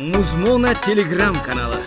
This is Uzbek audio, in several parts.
Muzmona Telegram kanali.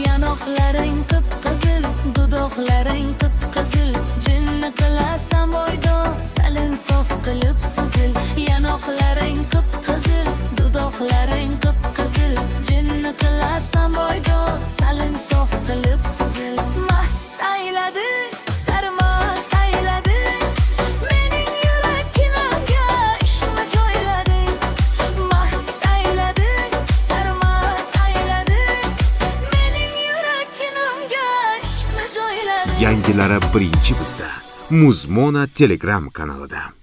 Yanoqlaring qip-qizil, dudoqlaring qip-qizil, jinni qilasan bo'ydon, salin sof qilib suzil. Yanoqlaring qip-qizil, dudoqlaring qip-qizil, jinni qilasan bo'ydon, salin sof qilib suzil. Mast ayladi, sarmast ayladi, mening yurakimga ishni joyladi. Mast ayladi, sarmast ayladi, mening yurakimga ishni joyladi. Yangilari birinchi bizda Muzmona Telegram kanalida.